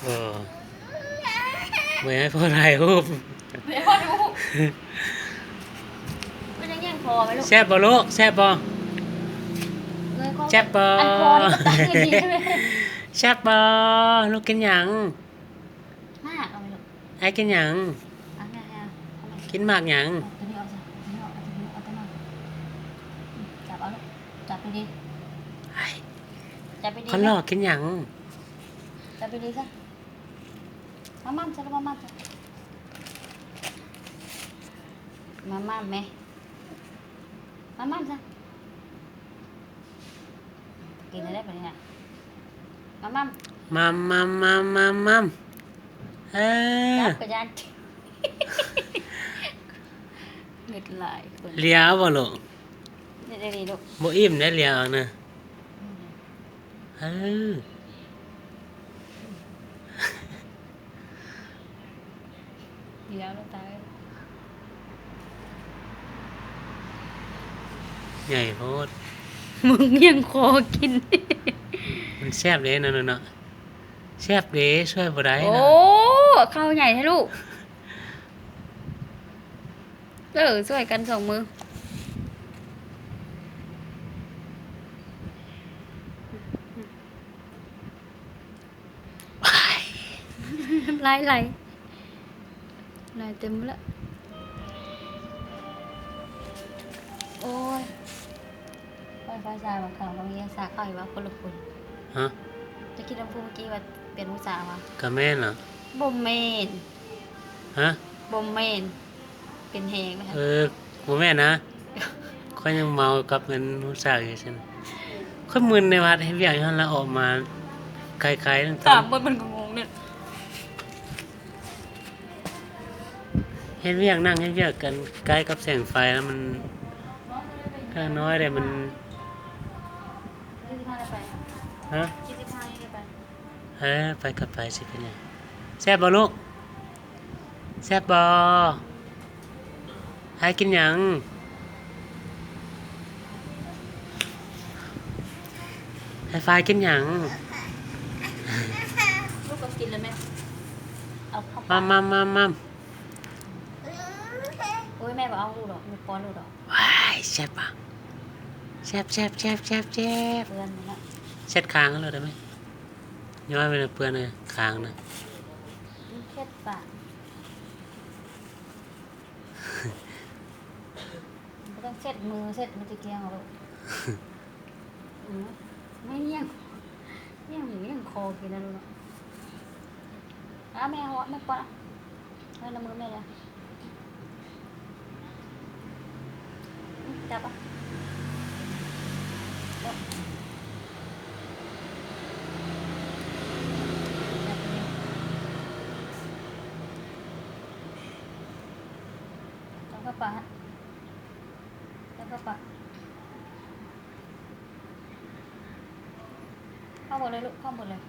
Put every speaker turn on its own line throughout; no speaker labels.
ก็ไม่ให้พ่อถ่ายรูป
ไม่พอดูมันยังแย่งคอไหมลูก
แซ่บบ่ลูกแซ่บบ่
เลยคอ
แซ่บบ่
อันคอนี่ก็ตั้งให้ดีใช่ไหม
แซ่บบ่ลูกกินหยัง
มากเอาไหมลูก
ไอ้กินหยัง
อ่ะแม่เอาไหม
กินมากหยัง
ตัวนี้เอาซะตัวนี้เอาตัวนี้เอาตัวนั้นจับเอาลูกจับไปดี
ไอ้
จับไปดี
คนหลอกกินหยัง
จับไปดีซะมาม่ามซะมาม่ามซะมาม่ามแม่มาม่ามซะกินอะไรไปเนี่ยมาม่าม
มัมเออ
จับกระยานเงิดหลายคน
เลี้ยวบ่ลูก
นี่ได้ดีลูก
บ่อิ่มได้เลี้ยวนะเออ
เดี๋ยวลูกตาย
ใหญ่โพด
มึงยังคอกิน
มันแซ่บเด้นั่นน่ะแซ่บเด้ช่วยบ่ได้
โอ้
นะ
เข้าใหญ่ให้ลูกช่วยกันสองมือไหลไหลเต็มแล้วโอ้ยไฟสายบางครั้งบางทีสาเข้าอยู่ว่าคนละคน
ฮะ
จะคิดว่าพูดเมื่อกี้ว่าเป็นผู้สาวว่ะ
กะแม่นเหรอ
บ่เมน
ฮะ
บ่เมนเป็นแหงนะคะ
บ่แม่นนะข้อยยังเมากับเงินผู้สาวอยู่ซั่นข้อยมึนในวัดให้เวียกอยู่หั่นแล้วออกมาคล้ายๆนั่น
ถามมันก็งงเนี่ย
เฮ็ดเวียกนั่งเฮ็ดเวียกกันใกล้กับแสงไฟแล้วมันถ้าน้อยได้มัน
25ได้ไป
ฮะ
25ได้ไป
ไปกับไปสิเป็นหยังแซ่บบ่ลูกแซ่บบ่ให้กินหยังให้ไฟกินหยัง
ลูกก็กินแล้วแม่เอาเข้าปาก
มัม
โอ้ยแม่บอกเอาลูกดอกไม่ป้อนลูกดอก
ว้ายแซ่บป่ะแซ่บ
เพื่อนนะ
เช็ดคางให้เราได้ไหมย้อยไปเลยเพื่อนเลยคางนะ
เช็ดปากไม่ต้องเช็ดมือเช็ดมันจะเกี้ยงเอาลูกไม่เยี่ยงหมูเยี่ยงคอกินนะลูกเนาะแม่หัวแม่ป้อนแม่ละมือแม่เลยจับอ่ะจับเข้าปากจับเข้าปากเข้าหมดเลยลูกเข้าหมดเลย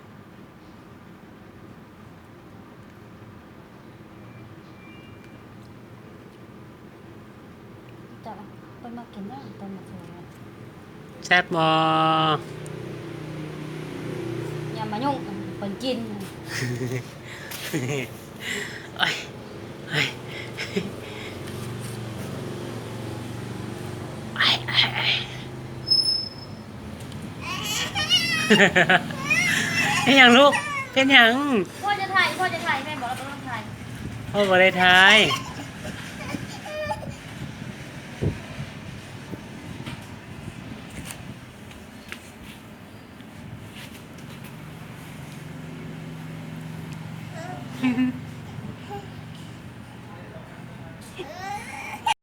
จับอ่ะไปมากินได้ไปมากินได้
แซ่บบ่
อย่ามายุ่งคนกิน
โอ้ยโอ้ยเป็นหยังลูกเป็นหยัง
พ่อจะถ่ายแม่บอกเราต้องถ่าย
พ่อบ่ได้ทาย